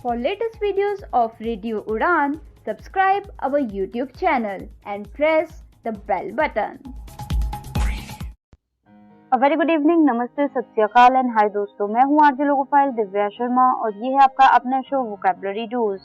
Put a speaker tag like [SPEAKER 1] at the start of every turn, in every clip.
[SPEAKER 1] For latest videos of Radio Udan, subscribe our YouTube channel and press the bell button.
[SPEAKER 2] A very good evening, नमस्ते, सत श्री अकाल and hi दोस्तों, मैं हूँ RJ logophile Divya Sharma और ये है आपका अपना show vocabulary dose,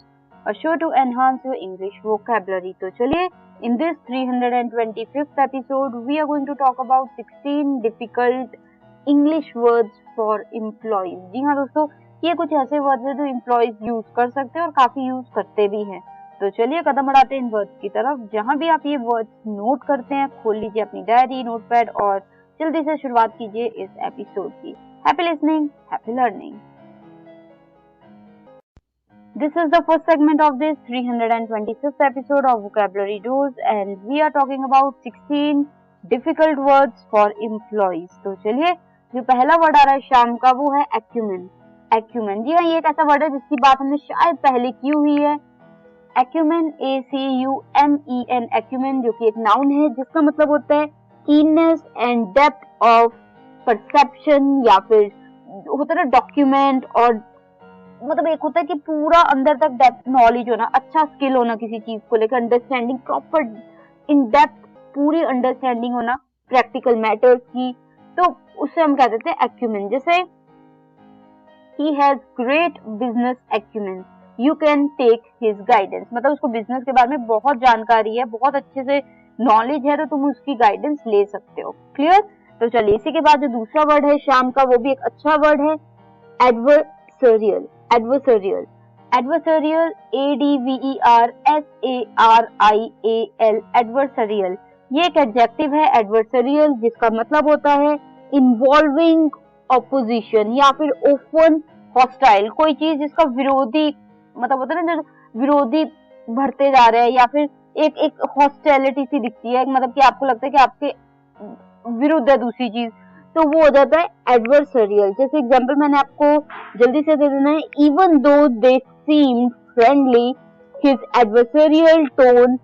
[SPEAKER 2] a show to enhance your English vocabulary. तो चलिए, in this 325th episode we are going to talk about 16 difficult English words for employees। जी हाँ दोस्तों, ये कुछ ऐसे वर्ड्स हैं जो एम्प्लॉइज यूज कर सकते हैं और काफी यूज करते भी हैं। तो चलिए कदम बढ़ाते हैं इन वर्ड्स की तरफ। जहाँ भी आप ये वर्ड्स नोट करते हैं, खोल लीजिए अपनी डायरी, नोटपैड और जल्दी से शुरुआत कीजिए इस एपिसोड की। Happy listening, happy learning. This is the first segment of this 325th episode of Vocabulary Dose and we are talking about 16 difficult words for employees। तो चलिए, जो पहला वर्ड आ रहा है शाम का वो है acumen। acumen, जी हाँ, ये एक ऐसा वर्ड है जिसकी बात हमने शायद पहले की हुई है। acumen, A-C-U-M-E-N, acumen, जो कि एक नाउन है जिसका मतलब होता है keenness and depth of perception, या फिर होता है ना डॉक्यूमेंट, और मतलब एक होता है कि पूरा अंदर तक डेप्थ नॉलेज होना, अच्छा स्किल होना किसी चीज को लेकर, अंडरस्टैंडिंग, प्रॉपर इन डेप्थ पूरी अंडरस्टैंडिंग होना प्रैक्टिकल मैटर्स की, तो उससे हम कह देते हैं एक्यूमेन। जैसे ही has great business acumen, you can take his guidance, मतलब उसको बिजनेस के बारे में बहुत जानकारी है, बहुत अच्छे से नॉलेज है, तो तुम उसकी गाइडेंस ले सकते हो। क्लियर? तो चलिए, इसी के बाद जो दूसरा वर्ड है शाम का वो भी एक अच्छा वर्ड है, adversarial. Adversarial, adversarial, A-D-V-E-R-S-A-R-I-A-L, adversarial, ये एक एडजेक्टिव है एडवर्सरियल, जिसका मतलब होता है इन्वॉल्विंग ऑपोजिशन या फिर ओपन हॉस्टाइल, कोई चीज जिसका विरोधी मतलब होता है ना, जो विरोधी बढ़ते जा रहे हैं या फिर एक हॉस्टिलिटी सी दिखती है, मतलब कि आपको लगता है कि आपके विरुद्ध है दूसरी चीज, तो वो हो जाता है एडवर्सरियल। जैसे एग्जांपल मैंने आपको जल्दी से दे देना है, even though they seem friendly his adversarial tone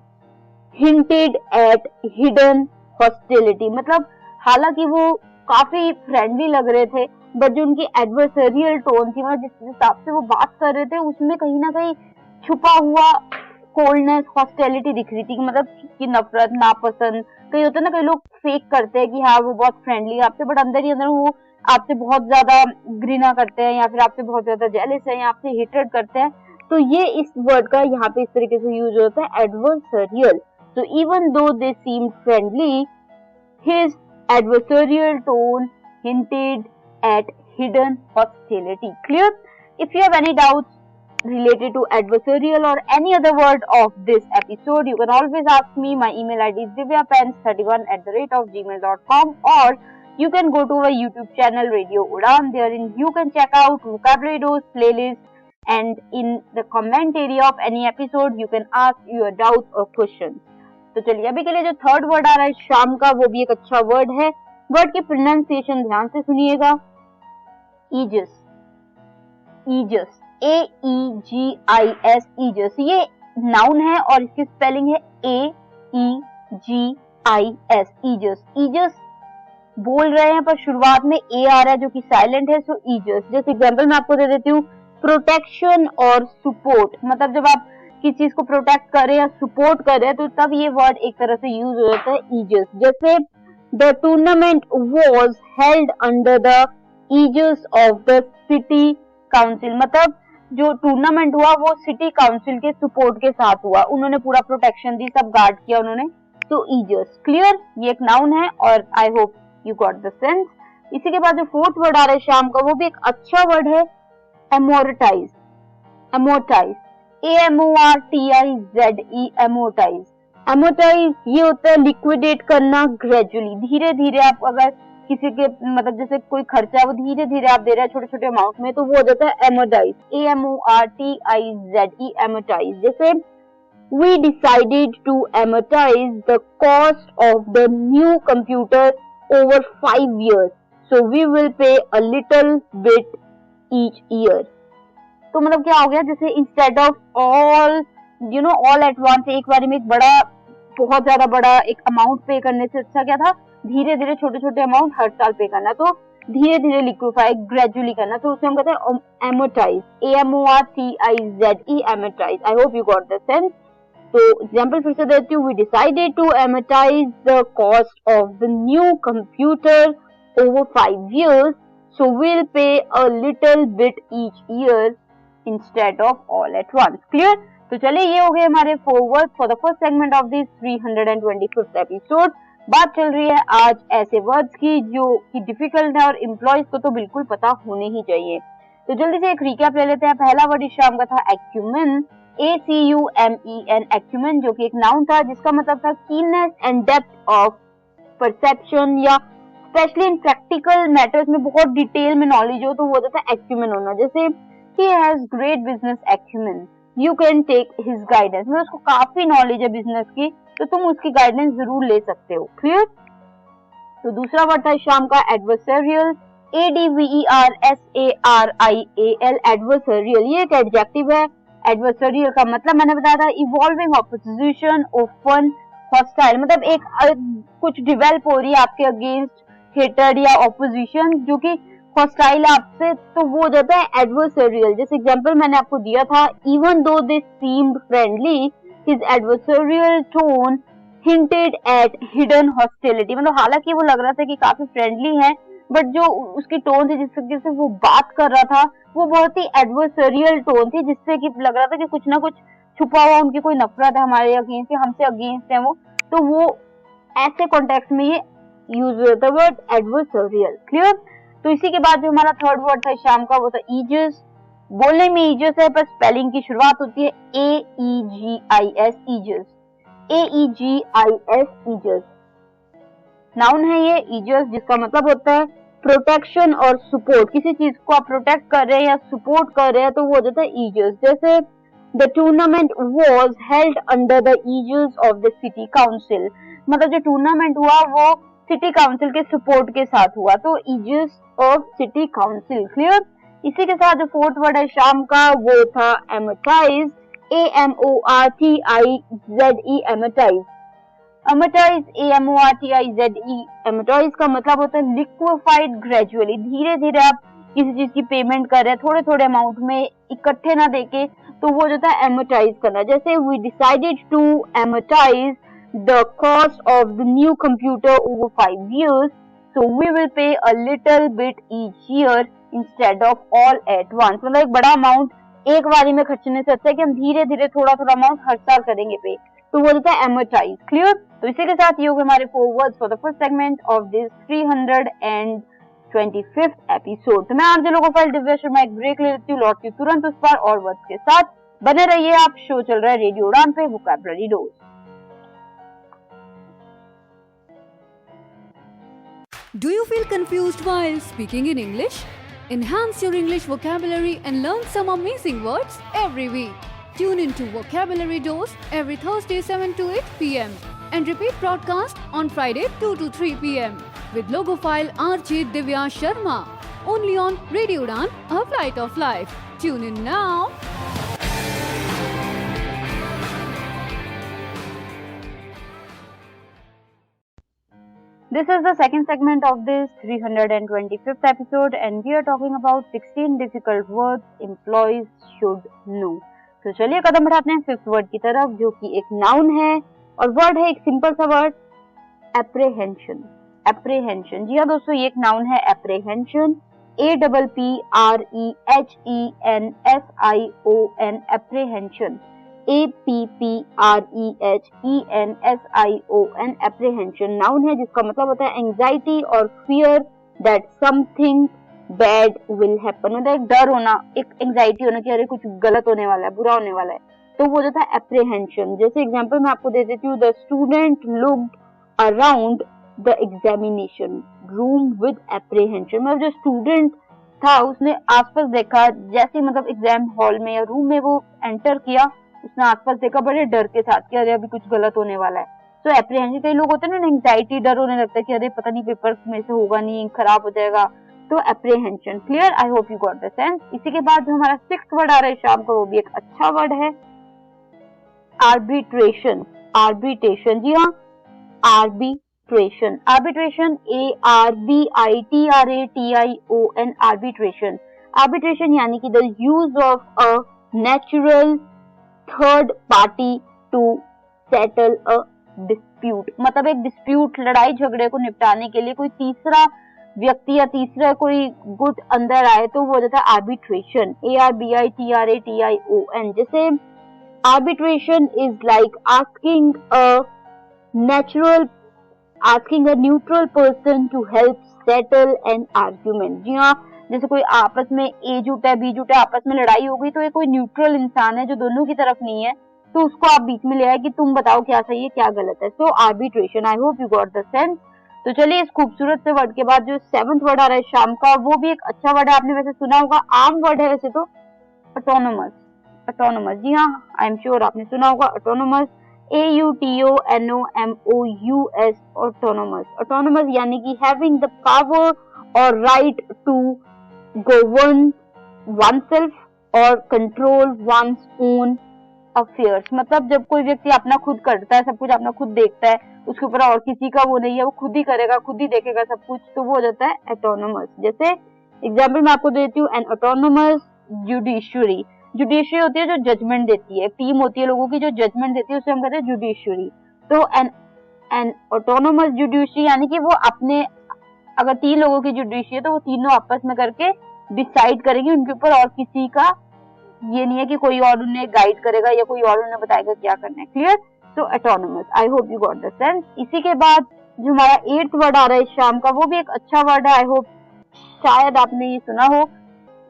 [SPEAKER 2] hinted at hidden hostility, मतलब हालांकि वो काफी फ्रेंडली लग रहे थे, बट जो उनकी एडवर्सरियल टोन थी, मतलब जिस हिसाब से वो बात कर रहे थे उसमें कहीं ना कहीं छुपा हुआ कोल्डनेस, हॉस्टिलिटी दिख रही थी, मतलब कि नफरत, नापसंद। कई होता है ना, कई लोग फेक करते हैं कि हाँ वो बहुत फ्रेंडली है आपसे, बट अंदर ही अंदर वो आपसे बहुत ज्यादा घृणा करते हैं या फिर आपसे बहुत ज्यादा जेलस है या आपसे हेट्रेड करते हैं। तो ये इस वर्ड का यहाँ पे इस तरीके से यूज होता है, एडवर्सरियल। तो even though they seem friendly, his adversarial tone hinted at hidden hostility. Clear? If you have any doubts related to adversarial or any other word of this episode, you can always ask me. My email ID is divyapens31@gmail.com, or you can go to our YouTube channel Radio Udan. Therein you can check out vocabulary dose playlist, and in the comment area of any episode you can ask your doubts or questions. तो चलिए, अभी के लिए जो third word आ रहा है शाम का वो भी एक अच्छा वर्ड है। वर्ड की प्रोनाउंसिएशन ध्यान से सुनिएगा, ईजस। ईजस, A-E-G-I-S, ईजस, ये नाउन है और इसकी स्पेलिंग है A-E-G-I-S, ईजस। ईजस बोल रहे हैं पर शुरुआत में ए आ रहा है जो कि साइलेंट है, सो ईजस। जैसे एग्जांपल मैं आपको दे देती हूँ, प्रोटेक्शन और सपोर्ट, मतलब जब आप किसी चीज को प्रोटेक्ट कर रहे हैं या सपोर्ट कर रहे हैं तो तब ये वर्ड एक तरह से यूज हो जाता है, ईजस। जैसे the tournament was held under the aegis of the city council, मतलब जो टूर्नामेंट हुआ वो सिटी काउंसिल के सपोर्ट के साथ हुआ, उन्होंने पूरा प्रोटेक्शन दी, सब गार्ड किया उन्होंने, तो ईजस। क्लियर? ये एक नाउन है और आई hope you got the sense. इसी के बाद जो फोर्थ वर्ड आ रहा है शाम का वो भी एक अच्छा वर्ड है, एमोर्टाइज। एमोर्टाइज, A-M-O-R-T-I-Z-E, एमोर्टाइज। एमोर्टाइज ये होता है लिक्विडेट करना, ग्रेजुअली, धीरे धीरे। आप अगर किसी के मतलब जैसे कोई खर्चा वो धीरे धीरे आप दे रहे हैं छोटे छोटे अमाउंट में, तो वो हो जाता है एमोर्टाइज, A-M-O-R-T-I-Z-E, एमोर्टाइज। जैसे we decided to amortize the cost of the new computer over 5 years, so we will pay a little bit each year। तो मतलब क्या हो गया, जैसे instead of all all at once, एक बार में एक बड़ा बहुत ज्यादा बड़ा एक अमाउंट पे करने से अच्छा क्या था, धीरे धीरे छोटे छोटे अमाउंट हर साल पे करना। तो धीरे धीरे लिक्विफाई ग्रेजुअली करना, तो उसे हम कहते हैं amortise, AMORTIZE, amortise. I hope you got the sense. तो एग्जाम्पल फिर से देती हूँ, we decided to amortise the cost of the new computer over 5 years, so we'll pay a little bit each year instead of all at once. Clear? तो चलिए ये हो गए हमारे 4 words for the first segment of this 325th episode। बात चल रही है आज ऐसे वर्ड्स की जो कि डिफिकल्ट है और एम्प्लॉयज को तो बिल्कुल पता होने ही चाहिए। तो जल्दी से एक रिकैप ले लेते हैं। पहला वर्ड इस शाम का था एक्यूमेन, ACUMEN, एक्यूमेन, जो कि एक नाउन था जिसका मतलब था keenness and depth of perception, या स्पेशली इन प्रैक्टिकल मैटर्स में बहुत डिटेल में नॉलेज हो तो वो होता है एक्यूमेन होना। जैसे he has great business acumen, you can take his guidance, मतलब उसको काफी नॉलेज है बिजनेस की तो तुम उसकी गाइडेंस जरूर ले सकते हो। क्लियर? तो दूसरा वर्ड था शाम का एडवर्सरियल, ADVERSARIAL, एडवर्सरियल। ये एक एडजेक्टिव है। एडवर्सरियल का मतलब मैंने बताया था इवॉल्विंग ऑपोजिशन, ओपन, हॉस्टाइल, मतलब एक कुछ डिवेल्प हो रही है आपके अगेंस्ट, हेटेड या ऑपोजिशन जो कि हॉस्टाइल आपसे, तो वो हो जाता है एडवर्सरियल। जैसे एग्जांपल मैंने आपको दिया था, even though they seemed friendly, his adversarial tone hinted at hidden hostility, मतलब हालांकि वो लग रहा था कि काफी फ्रेंडली है बट जो उसकी टोन थी जिससे वो बात कर रहा था वो बहुत ही एडवर्सरियल टोन थी, जिससे कि लग रहा था कि कुछ ना कुछ छुपा हुआ उनकी कोई नफरत है हमारे अगेंस्ट, हमसे अगेंस्ट है वो, तो वो ऐसे कॉन्टेक्स्ट में ये यूज होता है वर्ड एडवर्सरियल। क्लियर? तो इसी के बाद जो हमारा थर्ड वर्ड था शाम का वो था ईजस। बोलने में ईजस है पर स्पेलिंग की शुरुआत होती है AEGIS, ईजस, AEGIS, ईजस। नाउन है ये ईजस, जिसका मतलब होता है प्रोटेक्शन और सपोर्ट। किसी चीज को आप प्रोटेक्ट कर रहे हैं या सपोर्ट कर रहे हैं तो वो हो जाता है ईजस। जैसे the tournament was held under the aegis of the city council, मतलब जो टूर्नामेंट हुआ वो सिटी काउंसिल के सपोर्ट के साथ हुआ, तो ईजस ऑफ सिटी काउंसिल। क्लियर? इसी के साथ जो फोर्थ वर्ड है शाम का वो था amortise, AMORTIZE, amortise. Amortise, AMORTIZE, amortise का मतलब होता है लिक्विफाइड ग्रेजुअली, धीरे धीरे आप किसी चीज की पेमेंट कर रहे हैं, थोड़े थोड़े अमाउंट में इकट्ठे ना देके, तो वो जो था एमोटाइज करना। जैसे we decided to amortize the cost of the new computer over 5 years, so we will pay a little bit each year instead of all at once, मतलब एक बड़ा अमाउंट एक बारी में खर्चने से अच्छा है कि हम धीरे धीरे थोड़ा थोड़ा अमाउंट हर साल करेंगे पे, तो वो होता है एमोटाइज। क्लियर? तो इसी के साथ ये हो गए हमारे 4 words for the first segment of this 325th episode. तो मैं आप लोगों को फाइल दिव्या शर्मा एक ब्रेक ले लेती हूँ, लौटती हूँ तुरंत उस पर और वर्ड्स के साथ। बने रहिए, आप शो चल रहा है रेडियो उड़ान पे, vocabulary dose.
[SPEAKER 3] Do you feel confused while speaking in English? Enhance your English vocabulary and learn some amazing words every week. Tune into Vocabulary Dose every Thursday 7 to 8 p.m. and repeat broadcast on Friday 2 to 3 p.m. with logophile RJ Divya Sharma. Only on Radio Udan, a flight of life. Tune in now.
[SPEAKER 2] This is the second segment of this 325th episode and we are talking about 16 difficult words employees should know. तो चलिए कदम बढ़ाते हैं fifth word की तरफ, जो कि एक noun है और वर्ड है एक सिंपल सा वर्ड एप्रीहेंशन। एप्रीहेंशन, जी हाँ दोस्तों, ये एक नाउन है apprehension, APPREHENSION, apprehension, APPREHENSION, apprehension noun है जिसका मतलब होता है एंजाइटी और fear that something bad will happen, मतलब एक डर होना, एक एंजाइटी होना कि अरे कुछ गलत होने वाला है, बुरा होने वाला है, तो वो जो था एप्रीहेंशन। जैसे एग्जांपल मैं आपको दे देती हूँ, the student looked around the examination room with apprehension, मतलब जो स्टूडेंट था उसने आसपास देखा, जैसे मतलब एग्जाम हॉल में या रूम में वो एंटर किया, उसने आसपास देखा बड़े डर के साथ कि अरे अभी कुछ गलत होने वाला है। तो एप्रीहेंशन, कई लोग होते हैं ना एंजाइटी, डर होने लगता है कि अरे पता नहीं पेपर में से होगा नहीं, खराब हो जाएगा, तो apprehension. Clear? I hope you got the sense. इसी के बाद जो हमारा सिक्स्थ वर्ड आ रहा है शाम को, वो भी एक अच्छा वर्ड है, आर्बिट्रेशन। आर्बिट्रेशन, जी हाँ, arbitration, arbitration. Arbitration, arbitration, arbitration. Arbitration यानी कि the use of a natural third party to settle a dispute. मतलब एक dispute, लड़ाई झगड़े को निपटाने के लिए कोई तीसरा व्यक्ति या तीसरा कोई गुट अंदर आए तो वो हो जाता है arbitration. arbitration. जैसे arbitration is like asking a neutral person to help settle an argument. जी हाँ, जैसे कोई आपस में ए जुट है बी जुट है, आपस में लड़ाई हो गई तो ये कोई न्यूट्रल इंसान है जो दोनों की तरफ नहीं है, तो उसको आप बीच में ले आए कि तुम बताओ क्या सही है क्या गलत है. So arbitration. I hope you got the sense. तो चलिए इस खूबसूरत से वर्ड के बाद जो 7th वर्ड आ रहा है शाम का, वो भी एक अच्छा वर्ड है. आपने वैसे सुना होगा, आम वर्ड है वैसे तो, ऑटोनोमस. ऑटोनोमस, जी हाँ, आई एम श्योर आपने सुना होगा ऑटोनोमस. AUTONOMOUS. ऑटोनोमस. ऑटोनोमस यानी कि हैविंग द पावर और right to govern oneself or control one's own affairs. मतलब जब कोई व्यक्ति अपना खुद करता है, सब कुछ अपना खुद देखता है, उसके ऊपर और किसी का वो नहीं है, वो खुद ही करेगा, खुद ही देखेगा सब कुछ, तो वो हो जाता है autonomous. जैसे एग्जाम्पल मैं आपको देती हूँ, an autonomous judiciary. जुडिशरी होती है जो जजमेंट देती है, टीम होती है लोगों की जो जजमेंट देती है, उसे हम कहते हैं जुडिशरी. तो an autonomous judiciary यानी कि वो अपने, अगर 3 लोगों की जुडिशरी है तो वो तीनों आपस में करके डिसाइड करेंगे उनके ऊपर, और किसी का ये नहीं है कि कोई और उन्हें गाइड करेगा या कोई और उन्हें बताएगा क्या करना है. Clear? So autonomous. I hope you got the sense. इसी के बाद जो हमारा 8th वर्ड आ रहा है शाम का, वो भी एक अच्छा वर्ड है. आई होप शायद आपने ये सुना हो,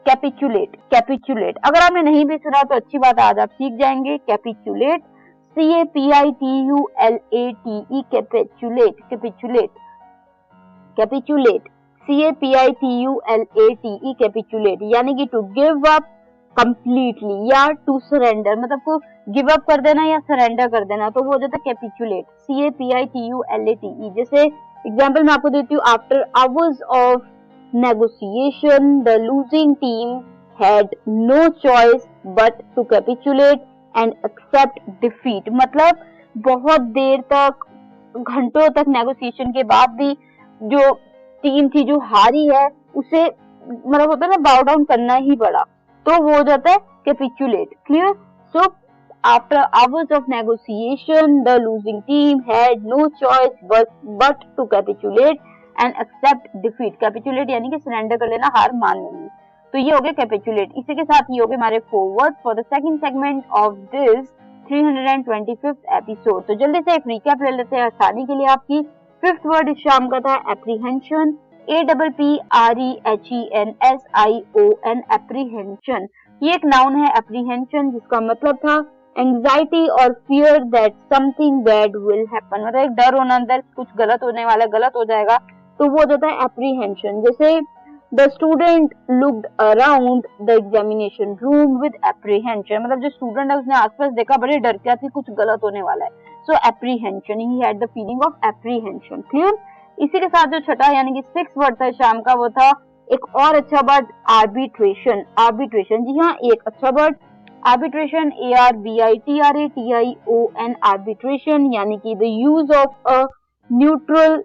[SPEAKER 2] कैपिचुलेट. कैपिचुलेट अगर आपने नहीं भी सुना तो अच्छी बात, आज आप सीख जाएंगे. Capitulate, CAPITULATE. Capitulate. Capitulate. Capitulate, CAPITULATE. Capitulate यानी कि टू गिव अप कंप्लीटली या टू सरेंडर, मतलब को गिव अप कर देना या सरेंडर कर देना, तो वो हो जाता है कैपिचुलेट. CAPITULATE. जैसे एग्जांपल मैं आपको देती हूँ, after hours of negotiation the losing team had no choice but to capitulate and accept defeat. मतलब बहुत देर तक, घंटों तक नेगोशिएशन के बाद भी जो टीम थी जो हारी है, उसे मतलब होता है ना, बाउ डाउन करना ही पड़ा, तो वो हो जाता है capitulate. Clear? So after hours of negotiation the losing team had no choice but to capitulate and accept defeat. Capitulate यानी कि सरेंडर कर लेना, हार मान लेनी. तो ये हो गया कैपिचुलेट. इसी के साथ ये हो गए हमारे 4 words for the second segment of this 325th episode. तो जल्दी से एक रिकैप ले लेते हैं आसानी के लिए. आपकी 5th वर्ड इस शाम का था एप्रीहेंशन. APPREHENSION. एप्रीहेंशन ये एक नाउन है. एप्रीहेंशन जिसका मतलब था एंजाइटी और fear that something bad will happen. मतलब एक डर होना अंदर, कुछ गलत होने वाला, गलत हो जाएगा, तो वो हो जाता है एप्रीहेंशन. जैसे the student looked around the examination room with apprehension. मतलब जो स्टूडेंट है उसने आसपास देखा, बड़े डर गया कि कुछ गलत होने वाला है. So apprehension, he had the feeling of apprehension. Clear? इसी के साथ जो छठा यानी कि 6th वर्ड था शाम का, वो था एक और अच्छा वर्ड, आर्बिट्रेशन. आर्बिट्रेशन, जी हाँ, एक अच्छा वर्ड आर्बिट्रेशन. ARBITRATION. आर्बिट्रेशन यानी कि the use of a neutral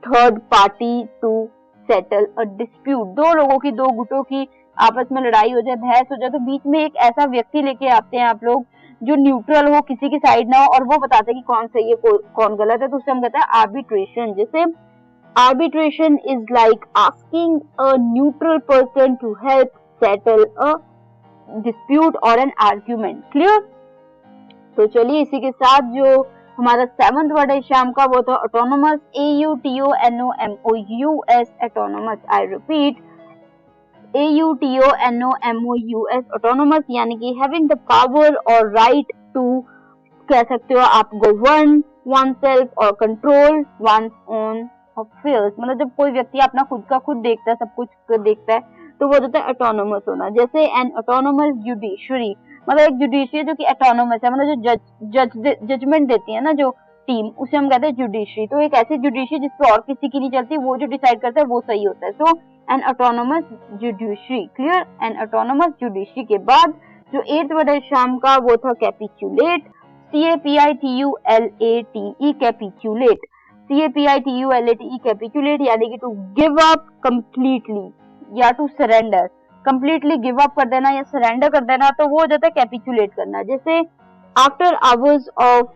[SPEAKER 2] third party to settle a dispute. दो लोगों की, दो गुटों की आपस में लड़ाई हो जाए, बहस हो जाए, तो बीच में एक ऐसा व्यक्ति लेके आते हैं आप लोग जो न्यूट्रल हो, किसी की साइड ना हो, और वो बताते हैं कि कौन सही है कौन गलत है, तो उसे हम कहते हैं आर्बिट्रेशन. जैसे arbitration is like asking a neutral person to help settle a dispute और एन आर्ग्यूमेंट. क्लियर? तो चलिए इसी के साथ जो हमारा 7th वर्ड है शाम का, वो था autonomous. AUTONOMOUS. Autonomous. I repeat, AUTONOMOUS. Autonomous यानी कि हैविंग द पावर और राइट टू, कह सकते हो आप, गवर्न oneself और कंट्रोल one's own affairs. मतलब जब कोई व्यक्ति अपना खुद का खुद देखता है, सब कुछ देखता है, तो वो होता है ऑटोनोमस होना. जैसे एन ऑटोनोमस जुडिशरी, मतलब एक जुडिशरी जो कि ऑटोनोमस है, मतलब जो जजमेंट देती है ना जो टीम, उसे हम कहते हैं जुडिशरी. तो एक ऐसी जुडिशरी जिस पे और किसी की नहीं चलती, वो जो डिसाइड करता है वो सही होता है. So an autonomous judiciary. Clear? An autonomous judiciary के बाद जो 8th वर्ड है शाम का, वो था capitulate. CAPITULATE. Capitulate. CAPITULATE capitulate यानी कि टू गिव अप कंप्लीटली या to surrender, completely give up कर देना या सरेंडर कर देना, तो वो हो जाता है कैपिचुलेट करना। जैसे after hours of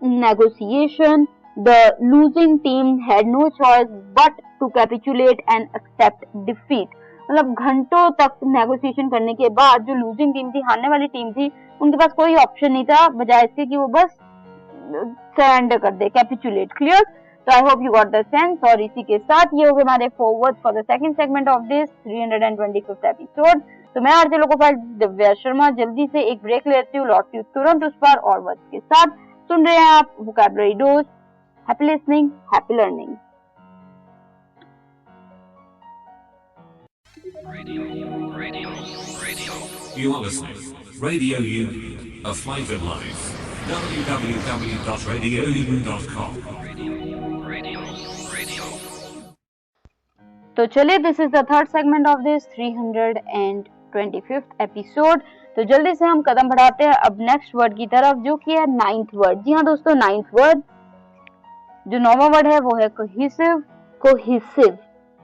[SPEAKER 2] negotiation the losing team had no choice but to capitulate and accept defeat, मतलब घंटों तक नेगोशिएशन करने के बाद जो लूजिंग टीम थी, हारने वाली टीम थी, उनके पास कोई ऑप्शन नहीं था बजाय इसके कि वो बस सरेंडर कर दे, कैपिचुलेट। क्लियर? तो I hope you got the sense. और इसी के साथ ये हो गए हमारे forward for the second segment of this 325th episode. तो मैं आरजे लोकोपाल दिव्या शर्मा जल्दी से एक ब्रेक लेती हूँ, लौटती हूँ तुरंत उस पर और वर्ड्स के साथ। सुन रहे हैं आप vocabulary dose. Happy listening, happy learning.
[SPEAKER 4] You are listening. Radio Union, a flavored life. www.radiounion.com.
[SPEAKER 2] तो चलिए, this is the third segment of this 325th episode. तो जल्दी से हम कदम बढ़ाते हैं अब नेक्स्ट वर्ड की तरफ, जो कि है 9th वर्ड। जी हाँ दोस्तों, 9th वर्ड जो 9वां वर्ड है वो है cohesive. Cohesive,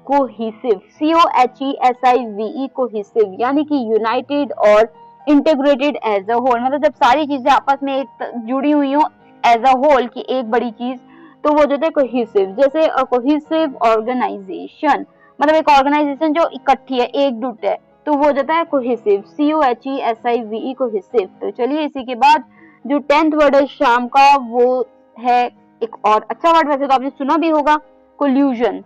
[SPEAKER 2] cohesive, COHESIVE, cohesive यानी कि यूनाइटेड और इंटीग्रेटेड एज अ होल, मतलब जब सारी चीजें आपस में जुड़ी हुई हो एज अ होल की एक बड़ी चीज, तो वो जो है कोहेसिव। जैसे कोहेसिव ऑर्गेनाइजेशन, मतलब एक ऑर्गेनाइजेशन जो इकट्ठी है, एकजुट है, तो वो जाता है कोहेसिव, COHESIVE, कोहेसिव। तो चलिए, इसी के बाद जो 10th वर्ड है शाम का, वो है एक और अच्छा वर्ड, वैसे तो आपने सुना भी होगा, कोल्यूजन।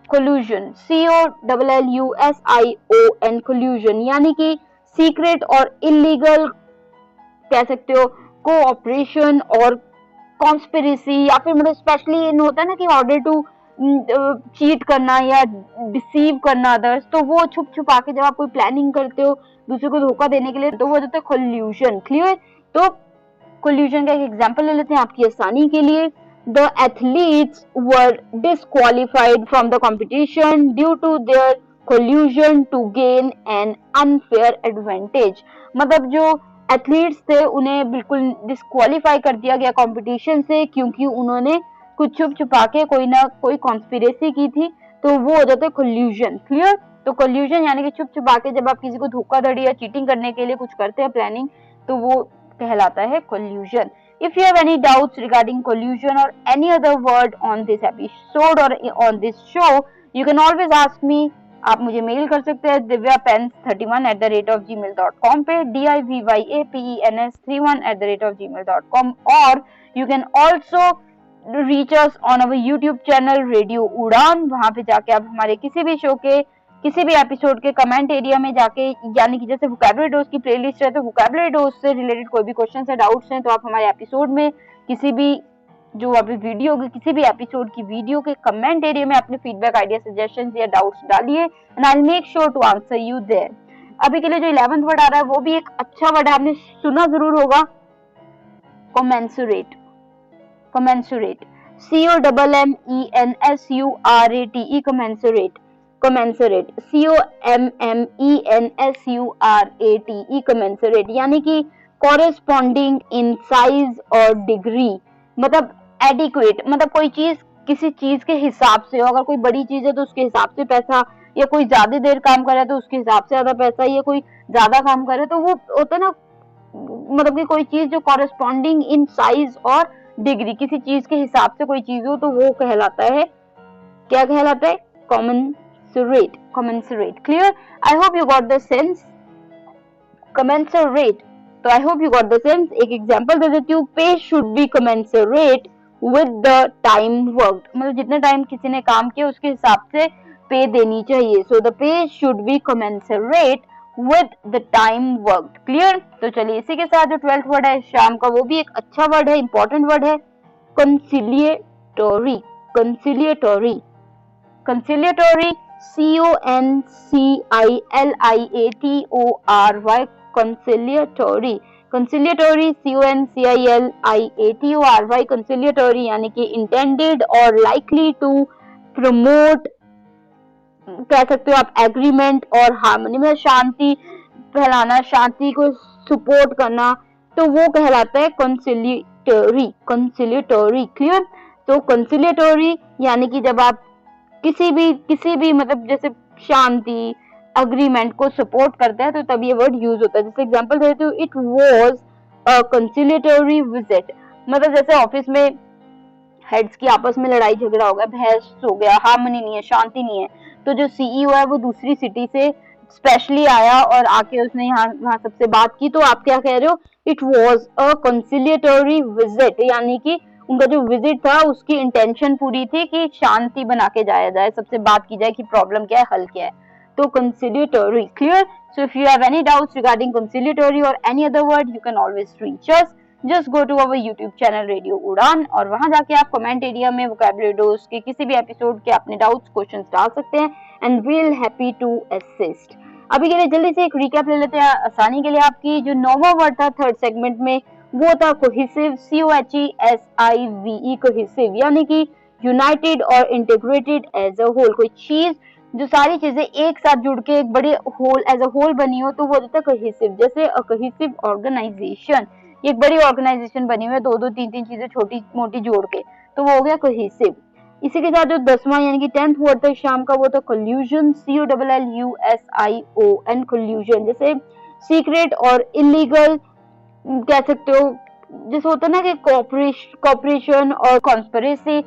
[SPEAKER 2] कोल्यूजन, COLLUSION, कोल्यूजन यानी कि सीक्रेट और इलीगल कह सकते हो, कोऑपरेशन और कॉन्स्पिरेसी, या फिर मतलब स्पेशली इन होता है ना कि ऑर्डर टू चीट करना या डिसीव करना अदर्स, तो वो छुप छुपा के जब आप कोई प्लानिंग करते हो दूसरे को धोखा देने के लिए, तो वो हो जाता है कोल्यूजन। क्लियर? तो कोल्यूजन का एक एग्जांपल ले लेते हैं आपकी आसानी के लिए। The athletes were disqualified from the competition due to their collusion to gain an unfair advantage, मतलब जो एथलीट्स थे उन्हें बिल्कुल डिस्क्वालीफाई कर दिया गया कंपटीशन से, क्योंकि उन्होंने कुछ छुप छुपा के कोई ना कोई कॉन्स्पिरेसी की थी, तो वो हो जाता है कोल्यूजन। क्लियर? तो कोल्यूजन यानी कि छुप छुपा के जब आप किसी को धोखाधड़ी या चीटिंग करने के लिए कुछ करते हैं प्लानिंग, तो वो कहलाता है collusion. If you have any doubts regarding collusion or any other word on this episode or on this show, you can always ask me. आप मुझे मेल कर सकते हैं divyapens31@gmail.com पे, DIVYAPENS31@gmail.com, और you can also reach us on our YouTube channel radio उड़ान। वहां पे जाके आप हमारे किसी भी शो के किसी भी एपिसोड के कमेंट एरिया में जाके, यानी कि जैसे वोकैबुलरी डोज की प्लेलिस्ट है, तो वोकैबुलरी डोज से रिलेटेड कोई भी क्वेश्चन है, डाउट्स हैं, तो आप हमारे एपिसोड में किसी भी जो अभी वीडियो के किसी भी एपिसोड की वीडियो के कमेंट एरिया में अपने फीडबैक, आइडिया, सजेशंस या डाउट्स डालिए, and I will make sure to answer you there. अभी के लिए जो 11th वर्ड आ रहा है वो भी एक अच्छा वर्ड है, आपने सुना जरूर होगा, commensurate. Commensurate, COMMENSURATE, commensurate. commensurate, COMMENSURATE, commensurate यानी कि corresponding in size और degree, मतलब adequate, मतलब कोई चीज किसी चीज के हिसाब से हो, अगर कोई बड़ी चीज है तो उसके हिसाब से पैसा, या कोई ज्यादा देर काम कर रहा है तो उसके हिसाब से ज्यादा पैसा, या कोई ज्यादा काम कर रहा है तो वो होता है ना, मतलब कि कोई चीज जो corresponding in size और डिग्री, किसी चीज के हिसाब से कोई चीज हो, तो वो कहलाता है, क्या कहलाता है? Commensurate, commensurate. Clear? I hope you got the sense. Commensurate. तो I hope you got the sense. एक एग्जांपल दे देती हूँ, pay should be commensurate with the time worked, मतलब जितने टाइम किसी ने काम किया उसके हिसाब से पे देनी चाहिए। So the pay should be commensurate with the time worked. Clear? तो चलिए, इसी के साथ जो 12th वर्ड है शाम का, वो भी एक अच्छा वर्ड है, इंपॉर्टेंट वर्ड है, conciliatory. Conciliatory, conciliatory, CONCILIATORY, conciliatory, conciliatory, CONCILIATORY, conciliatory यानी कि intended or likely to promote, कह सकते हो आप, एग्रीमेंट और हार्मनी में शांति फैलाना, शांति को सपोर्ट करना, तो वो कहलाता है conciliatory, conciliatory। क्लियर? तो कंसिलिएटरी यानी कि जब आप किसी भी मतलब जैसे शांति, अग्रीमेंट को सपोर्ट करते हैं तो तब ये वर्ड यूज होता है। जैसे एग्जांपल देते हो, इट वाज अ कंसिलिएटरी विजिट, मतलब जैसे ऑफिस में हेड्स की आपस में लड़ाई झगड़ा हो गया, बहस हो गया, हार्मनी नहीं है, शांति नहीं है, तो जो सीईओ है वो दूसरी सिटी से स्पेशली आया और आके उसने यहाँ सबसे बात की, तो आप क्या कह रहे हो, इट वाज अ कंसिलिएटरी विजिट, यानी कि उनका जो विजिट था उसकी इंटेंशन पूरी थी कि शांति बना के जाया जाए, सबसे बात की जाए कि प्रॉब्लम क्या है, हल क्या है। तो conciliatory, clear? So if you have any doubts regarding conciliatory or any other word, you can always reach us. Just go to our YouTube channel radio Udaan और वहां जाके आप कमेंट एरिया में वोकैबुलरी डोज के किसी भी एपिसोड के अपने डाउट्स, क्वेश्चंस डाल सकते हैं and we'll happy to assist. अभी के लिए जल्दी से एक रिकैप ले लेते हैं आसानी के लिए आपकी। जो नौवां वर्ड था थर्ड सेगमेंट में वो था कोहेसिव, COHESIVE, कोहेसिव, यानी कि यूनाइटेड और इंटीग्रेटेड एज अ होल। कोई चीज जो सारी चीजें एक साथ जुड़ के एक बड़े होल एज अ होल बनी हो तो वो होता है कोहेसिव। जैसे अ कोहेसिव ऑर्गेनाइजेशन, ये एक बड़ी ऑर्गेनाइजेशन बनी हुई है, दो दो तीन तीन चीजें छोटी मोटी जोड़ के, तो वो हो गया कोहेसिव। इसी के साथ जो 10वां यानी कि 10th वर्ड था शाम का वो था कोल्यूजन, COLLUSION, कोल्यूजन। जैसे सीक्रेट और इलीगल कह सकते हो, जैसे होता है ना कि कॉपरेशन और conspiracy,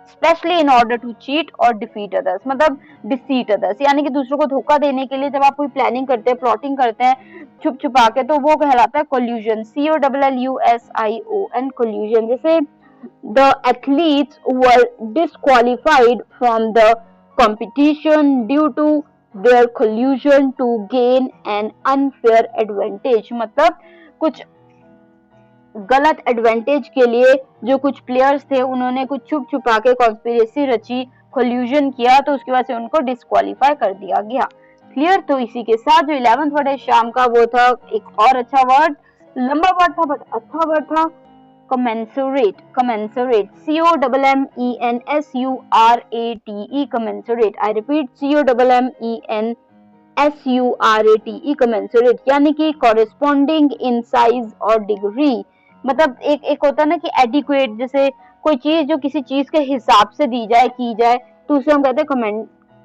[SPEAKER 2] especially in order to cheat और डिफीट अदर्स, मतलब डिसीट अदर्स, यानी कि दूसरों को धोखा देने के लिए जब आप कोई प्लानिंग करते हैं, प्लॉटिंग करते हैं छुप छुपा के, तो वो कहलाता है कोल्यूजन, COLLUSION, कोल्यूजन। जैसे the athletes were disqualified from the competition due to their collusion to gain an unfair advantage, मतलब कुछ गलत एडवांटेज के लिए जो कुछ प्लेयर्स थे उन्होंने कुछ छुप छुपा के कॉन्स्पिरेसी रची, कोल्यूजन किया, तो उसकी वजह से उनको डिस्क्वालीफाई कर दिया गया। क्लियर? तो इसी के साथ जो 11th वर्ड है शाम का वो था एक और अच्छा वर्ड, लंबा वर्ड था बट अच्छा वर्ड था, commensurate, commensurate, COMMENSURATE, commensurate, I repeat, COMMENSURATE, commensurate, यानी कि corresponding in size और degree, मतलब एक होता है ना कि adequate, जैसे कोई चीज जो किसी चीज के हिसाब से दी जाए, की जाए, तो उसे हम कहते हैं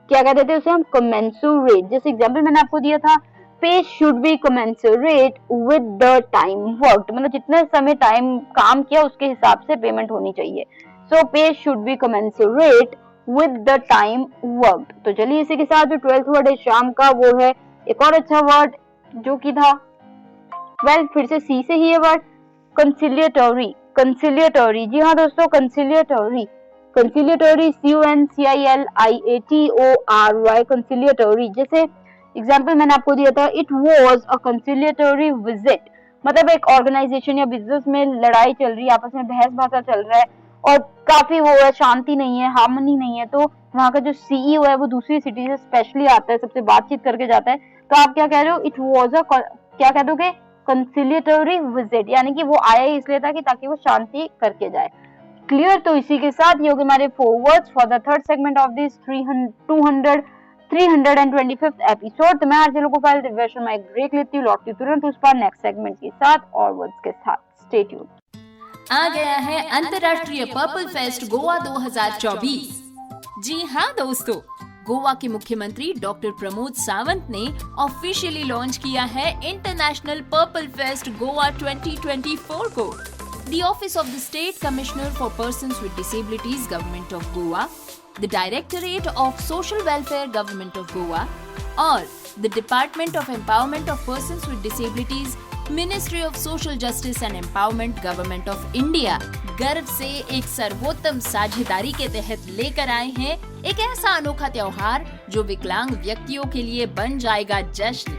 [SPEAKER 2] क्या कहते थे उसे हम, commensurate। जैसे एग्जाम्पल मैंने आपको दिया था, पे should be commensurate with the time worked, मतलब जितने समय टाइम काम किया उसके हिसाब से पेमेंट होनी चाहिए। सो पे should be commensurate with the time worked। तो चलिए इसी के साथ जो 12th वर्ड है शाम का वो है एक और अच्छा वर्ड जो कि था, फिर से सी से ही है वर्ड, कंसिलिएटरी, कंसिलिएटरी। जी हाँ दोस्तों, कंसिलिएटरी, कंसिलिएटरी, CONCILIATORY, कंसिलिएटरी। जैसे एग्जाम्पल मैंने आपको दिया था, इट वॉज अ कंसिलिएटरी विजिट, मतलब एक ऑर्गेनाइजेशन या बिजनेस में लड़ाई चल रही है, आपस में बहस भाषा चल रहा है और काफी वो है, शांति नहीं है, हार्मनी नहीं है, तो वहाँ का जो सीईओ है वो दूसरी सिटी से स्पेशली आता है, सबसे बातचीत करके जाता है, तो आप क्या कह रहे हो, इट वॉज अ, क्या कह दोगे, कंसिलिएटरी विजिट, यानी कि वो आया ही इसलिए था कि ताकि वो शांति करके जाए। क्लियर? तो इसी के साथ ये होंगे हमारे 4 words for the third segment of this 325th episode. तो मैं आरजे लोकोपाल दिव्या शर्मा एक ब्रेक लेती हूँ, लौटती तुरंत उस पर नेक्स्ट सेगमेंट के साथ और वर्ड्स के साथ। Stay tuned.
[SPEAKER 5] आ गया है अंतर्राष्ट्रीय पर्पल फेस्ट गोवा 2024। जी हाँ दोस्तों, गोवा के मुख्यमंत्री डॉक्टर प्रमोद सावंत ने ऑफिशियली लॉन्च किया है इंटरनेशनल पर्पल फेस्ट गोवा 2024 को। The Office of the State Commissioner for Persons with Disabilities, Government of Goa, the Directorate of Social Welfare, Government of Goa, और the Department of Empowerment of Persons with Disabilities, Ministry of Social Justice and Empowerment, Government of India, गर्व से एक सर्वोत्तम साझेदारी के तहत लेकर आए हैं एक ऐसा अनोखा त्योहार जो विकलांग व्यक्तियों के लिए बन जाएगा जश्न।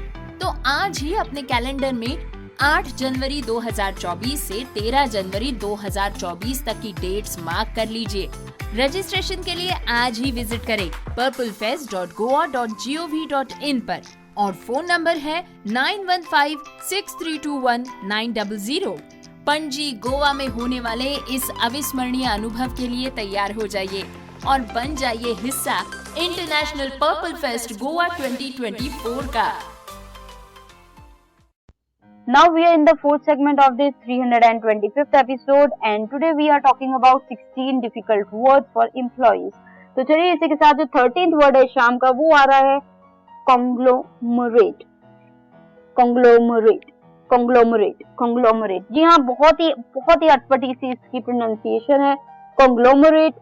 [SPEAKER 5] तो आज ही अपने कैलेंडर में 8 जनवरी 2024 से 13 जनवरी 2024 तक की डेट्स मार्क कर लीजिए। रजिस्ट्रेशन के लिए आज ही विजिट करें purplefest.goa.gov.in पर और फोन नंबर है 9156321900। पणजी गोवा में होने वाले इस अविस्मरणीय अनुभव के लिए तैयार हो जाइए और बन जाइए हिस्सा इंटरनेशनल पर्पल फेस्ट गोवा 2024 का।
[SPEAKER 2] Now we are in the fourth segment of this 325th episode and today we are talking about 16 difficult words for employees. तो चलिए इसी के साथ जो 13th वर्ड है शाम का वो आ रहा है conglomerate. Conglomerate. जी हाँ, बहुत ही अटपटी सी इसकी प्रोनाउंसिएशन है. Conglomerate,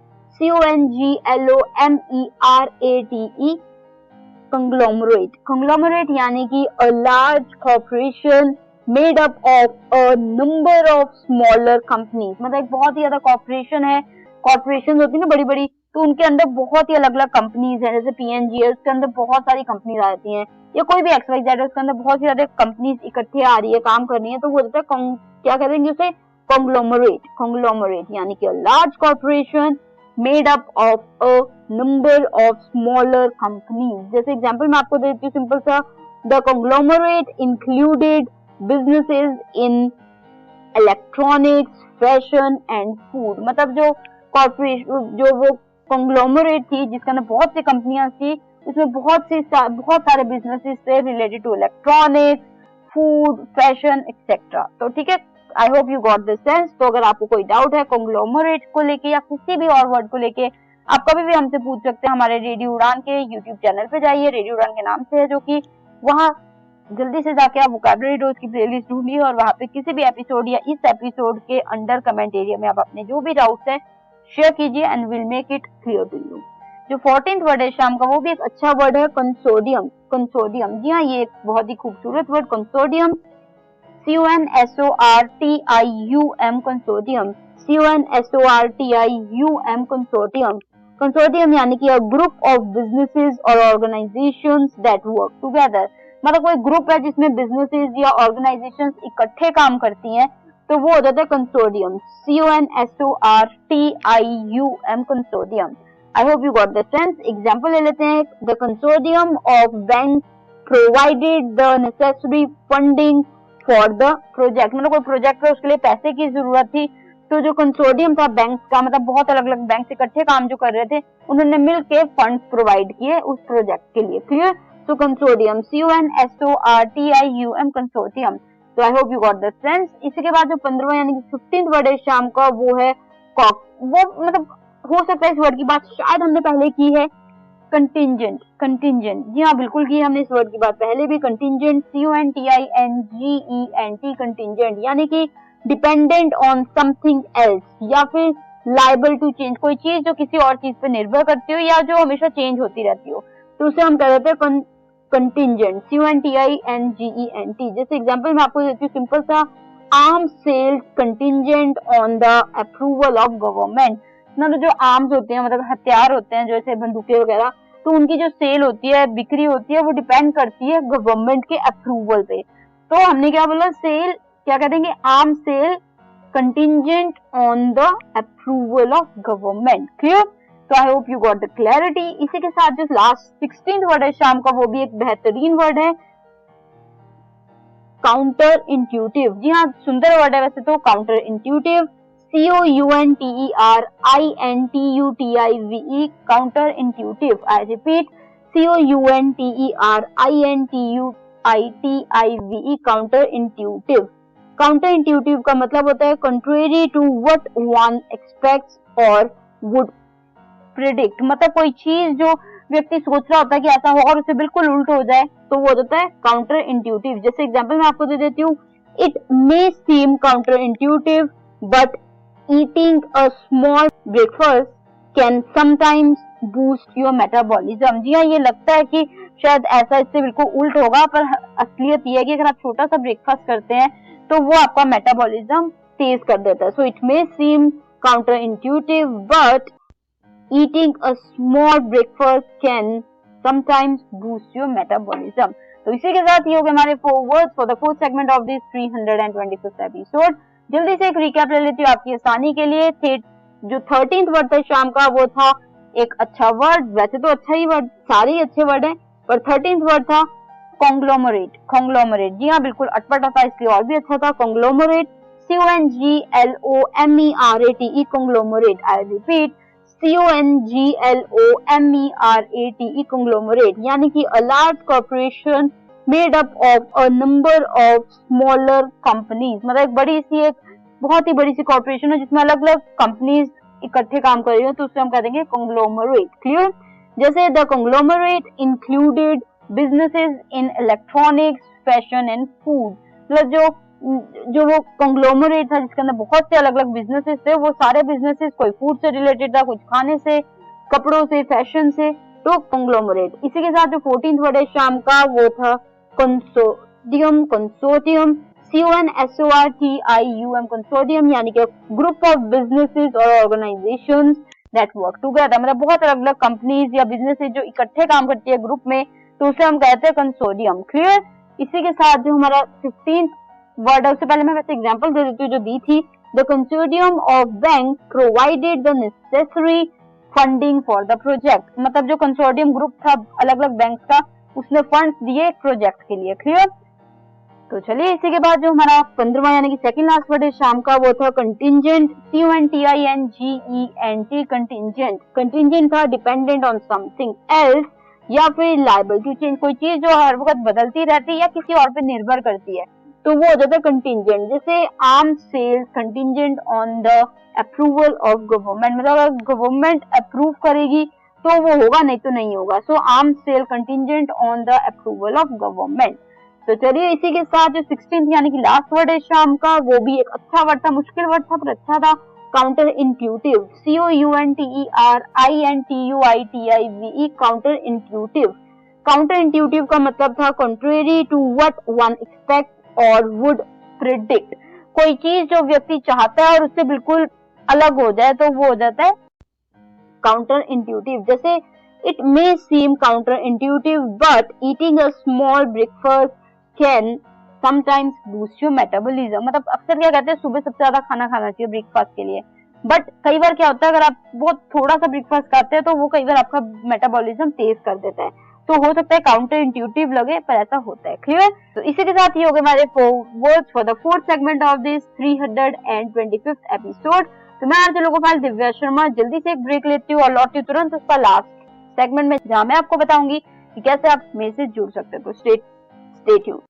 [SPEAKER 2] CONGLOMERATE. Conglomerate यानी कि a large corporation made up of a number of smaller companies. मतलब एक बहुत ही ज्यादा कॉर्पोरेशन है. कॉर्पोरेशन होती है ना बड़ी बड़ी, तो उनके अंदर बहुत ही अलग अलग कंपनीज हैं. जैसे PNG है, उसके अंदर बहुत सारी कंपनीज आती हैं, या कोई भी XYZ है, उसके अंदर बहुत ज्यादा कंपनीज इकट्ठे आ रही है, काम कर रही है, तो वो होता है क्या कहते हैं उसे, कॉन्ग्लोमरेट यानी कि large corporation made up of a number of smaller companies. जैसे एग्जांपल मैं आपको देती हूँ सिंपल सा, the conglomerate included businesses in electronics, fashion and food. मतलब जो कॉर्पोरेशन, जो वो कॉन्ग्लोमरेट थी जिसके अंदर बहुत सी कंपनियां थी, उसमें बहुत सारे बिजनेसेस थे related to electronics, food, fashion etcetera. तो ठीक है, I hope you got this sense. तो अगर आपको कोई डाउट है कॉन्ग्लोमरेट को लेके या किसी भी और वर्ड को लेके, आप कभी भी हमसे पूछ सकते हैं. हमारे रेडियो उड़ान के यूट्यूब चैनल पे जाइए, रेडियो उड़ान के नाम से है, जो कि वहाँ जल्दी से जाके आप वोकैबुलरी डोज की प्लेलिस्ट ढूंढिए और वहाँ पे किसी भी एपिसोड या इस एपिसोड के अंडर कमेंट एरिया में आप अपने जो भी डाउट्स हैं शेयर कीजिए and will make it clear to you. जो 14th वर्ड है शाम का वो भी एक अच्छा वर्ड है, कंसोर्डियम. जी हाँ, ये एक बहुत ही खूबसूरत वर्ड कंसोर्डियम. CONSORTIUM कंसोर्डियम. कंसोर्डियम. कंसोर्डियम यानी कि अ ग्रुप ऑफ बिजनेसेस और ऑर्गेनाइजेशंस दैट वर्क टुगेदर. मतलब कोई ग्रुप है जिसमें बिजनेसेस या ऑर्गेनाइजेशंस इकट्ठे काम करती हैं, तो वो हो जाता है consortium. CONSORTIUM consortium. I hope you got the sense. Example ले लेते हैं. The consortium of bank provided the necessary funding for the project. मतलब कोई प्रोजेक्ट है, उसके लिए पैसे की जरूरत थी, तो जो कंसोर्डियम था बैंक का, मतलब बहुत अलग अलग बैंक इकट्ठे काम जो कर रहे थे, उन्होंने मिलके फंड्स प्रोवाइड किए उस प्रोजेक्ट के लिए. क्लियर? तो कंसोर्डियम, CONSORTIUM कंसोर्डियम. तो I hope you got the sense. इसी के बाद जो 15वां यानी कि 15th वर्ड है शाम का वो है कॉक. वो मतलब हो सकता है इस वर्ड की बात शायद हमने पहले की है, कंटिंजेंट. जी हाँ, बिल्कुल की हमने इस वर्ड की बात पहले भी. कंटिंजेंट, CONTINGENT कंटिंजेंट यानी कि डिपेंडेंट ऑन समथिंग एल्स या फिर लायबल टू चेंज. कोई चीज जो किसी और चीज पे निर्भर करती हो या जो हमेशा चेंज होती रहती हो, तो उसे हम कह देते हैं कंटिंजेंट. CONTINGENT. जैसे एग्जांपल मैं आपको देती हूँ सिंपल सा, arms sales contingent on the approval of government. मतलब जो आर्म्स होते हैं, मतलब हथियार होते हैं जैसे बंदूकें वगैरह, तो उनकी जो सेल होती है, बिक्री होती है, वो डिपेंड करती है गवर्नमेंट के अप्रूवल पे. तो हमने क्या बोला, सेल क्या कह देंगे, arm sale contingent on the approval of government. Clear? तो I hope you got the clarity. इसी के साथ जो लास्ट 16th वर्ड है शाम का वो भी एक बेहतरीन वर्ड है, काउंटर इंट्यूटिव. जी हाँ, सुंदर वर्ड है वैसे तो, counter intuitive. COUNTERINTUTIVE counter intuitive. I repeat, COUNTERINTUTIVE counter intuitive. Counter intuitive का मतलब होता है contrary to what one expects और वुड प्रेडिक्ट. मतलब कोई चीज जो व्यक्ति सोच रहा होता है कि ऐसा होगा और उसे बिल्कुल उल्ट हो जाए, तो वो होता है काउंटर इंट्यूटिव. जैसे एग्जांपल मैं आपको दे देती हूँ, it may seem counter intuitive but eating a small breakfast can sometimes boost your metabolism. जी हाँ, ये लगता है कि शायद ऐसा इससे बिल्कुल उल्ट होगा, पर असलियत ये है कि अगर आप छोटा सा ब्रेकफास्ट करते हैं तो वो आपका मेटाबॉलिज्म तेज कर देता है. So it may seem counter intuitive but eating a small breakfast can sometimes boost your metabolism. तो इसी के साथ ये हो गए हमारे 4 words for the fourth segment of this 325th episode. जल्दी से एक रिकैप ले लेती हूँ आपकी आसानी के लिए. जो 13th वर्ड था शाम का वो था एक अच्छा वर्ड. वैसे तो अच्छा ही वर्ड, सारे ही अच्छे वर्ड हैं, पर 13th वर्ड था कॉन्ग्लोमरेट. जी हाँ, बिल्कुल अटपटा था इसलिए और भी अच्छा था. Conglomerate, CONGLOMERATE conglomerate. I repeat, CONGLOMERATE conglomerate यानी कि a large corporation made up of a number of smaller companies, मतलब एक बहुत ही बड़ी सी कॉर्पोरेशन है जिसमें अलग अलग कंपनीज इकट्ठे काम कर रही हो, तो उससे हम कह देंगे कॉन्ग्लोमरेट। क्लियर? जैसे the conglomerate included businesses in electronics, fashion and food, मतलब जो वो कॉन्ग्लोमरेट था जिसके अंदर बहुत से अलग अलग बिजनेसेस थे, वो सारे बिजनेसेस कोई फूड से रिलेटेड था, कुछ खाने से, कपड़ों से, फैशन से, तो कॉन्ग्लोमरेट। इसी के साथ जो 14th वर्ड है शाम का वो था कंसोर्टियम। कंसोर्टियम CONSORTIUM कंसोर्टियम यानी कि ग्रुप ऑफ बिजनेसेस और ऑर्गेनाइजेशंस दैट वर्क टुगेदर, मतलब बहुत अलग अलग कंपनीज या बिजनेसेस जो इकट्ठे काम करती है ग्रुप में, तो उसे हम कहते हैं कंसोर्टियम। क्लियर? इसी के साथ जो हमारा 15th वर्ड है, उससे पहले मैं वैसे एग्जांपल दे देती हूँ जो दी थी। The consortium of bank provided the necessary funding for the project, मतलब जो कंसोर्टियम ग्रुप था अलग अलग बैंक का, उसने फंड्स दिए प्रोजेक्ट के लिए। क्लियर? तो चलिए इसी के बाद जो हमारा 15वां यानी कि सेकंड लास्ट वर्ड है शाम का वो था कंटिंजेंट। CONTINGENT contingent. कंटिंजेंट था डिपेंडेंट ऑन समथिंग एल्स या फिर लायबल टू चेंज, कोई चीज जो हर वक्त बदलती रहती है या किसी और पे निर्भर करती है, तो वो हो जाता है कंटिंजेंट। जैसे arm sales contingent on the approval of government, मतलब अगर गवर्नमेंट अप्रूव करेगी तो वो होगा, नहीं तो नहीं होगा। So arm sale contingent on the approval of government. तो चलिए इसी के साथ जो 16th यानी कि लास्ट वर्ड है शाम का वो भी एक अच्छा वर्ड था, मुश्किल वर्ड था पर अच्छा था, counter intuitive. COUNTERINTUITIVE counter intuitive. Counter intuitive का मतलब था contrary to what one expect और वुड प्रिडिक्ट, कोई चीज जो व्यक्ति चाहता है और उससे बिल्कुल अलग हो जाए तो वो हो जाता है काउंटर इंट्यूटिव। जैसे it may seem counter intuitive but eating a small breakfast can sometimes boost your metabolism, मतलब अक्सर क्या कहते हैं सुबह सबसे ज्यादा खाना खाना चाहिए ब्रेकफास्ट के लिए, बट कई बार क्या होता है अगर आप बहुत थोड़ा सा ब्रेकफास्ट खाते हैं तो वो कई बार आपका मेटाबॉलिज्म तेज कर देता है, तो हो सकता है काउंटर इंट्यूटिव लगे पर ऐसा होता है। क्लियर? तो इसी के साथ ही हो गए हमारे words for the fourth segment of this 325th episode. तो मैं आज लोकोपाल दिव्या शर्मा जल्दी से एक ब्रेक लेती हूँ और लौटती हूँ तुरंत उसका लास्ट सेगमेंट में, जहां मैं आपको बताऊंगी कि कैसे आप मेरे से जुड़ सकते हो। तो stay tuned.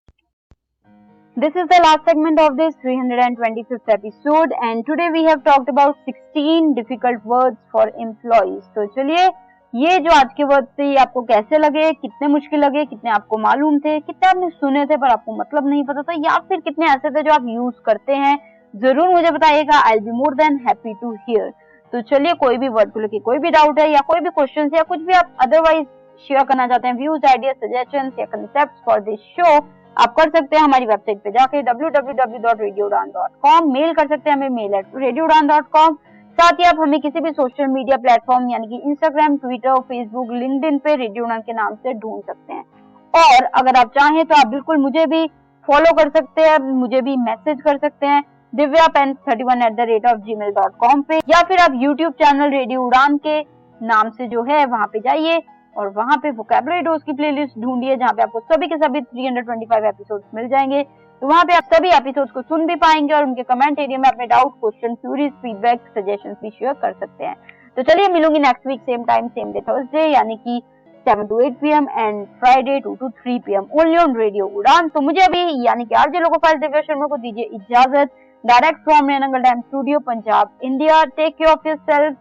[SPEAKER 2] This is the last segment of this 325th episode and today we have talked about 16 difficult words for employees। तो चलिए ये जो आज के वर्ड थे आपको कैसे लगे, कितने मुश्किल लगे, कितने आपको मालूम थे, कितने आपने सुने थे पर आपको मतलब नहीं पता था, या फिर कितने ऐसे थे जो आप यूज करते हैं, जरूर मुझे बताइएगा। I'll be more than happy to hear। तो चलिए कोई भी वर्ड को लेकर कोई भी डाउट है या कोई भी क्वेश्चन या कुछ भी आप अदरवाइज शेयर करना चाहते हैं, व्यूज, आइडिया, सजेशंस या कंसेप्ट्स फॉर दिस शो, आप कर सकते हैं हमारी वेबसाइट पे जाके www.radioudan.com, मेल कर सकते हैं हमें mail@radioudan.com। साथ ही आप हमें किसी भी सोशल मीडिया प्लेटफॉर्म यानी कि इंस्टाग्राम, ट्विटर, फेसबुक, लिंक्डइन पे रेडियो उड़ान के नाम से ढूंढ सकते हैं। और अगर आप चाहें तो आप बिल्कुल मुझे भी फॉलो कर सकते हैं, मुझे भी मैसेज कर सकते हैं divyapens31@gmail.com पे, या फिर आप यूट्यूब चैनल रेडियो उड़ान के नाम से जो है वहां पे जाइए और वहां पे वोकैबुलरी डोज की प्लेलिस्ट ढूंढिए जहां पे आपको सभी के सभी 325 एपिसोड्स मिल जाएंगे। तो वहां पे आप सभी एपिसोड्स को सुन भी पाएंगे और उनके कमेंट एरिया में अपने doubt, question, queries, feedback, suggestions भी शेयर कर सकते हैं। तो चलिए मिलूंगी next week same time same day Thursday यानी कि 7 to 8 PM and Friday 2 to 3 PM only on radio Udaan. तो मुझे अभी यानी कि आरजे लोकोपाल दिव्या शर्मा को दीजिए इजाजत, direct from Nangal dam studio, Punjab, India. Take care of yourself,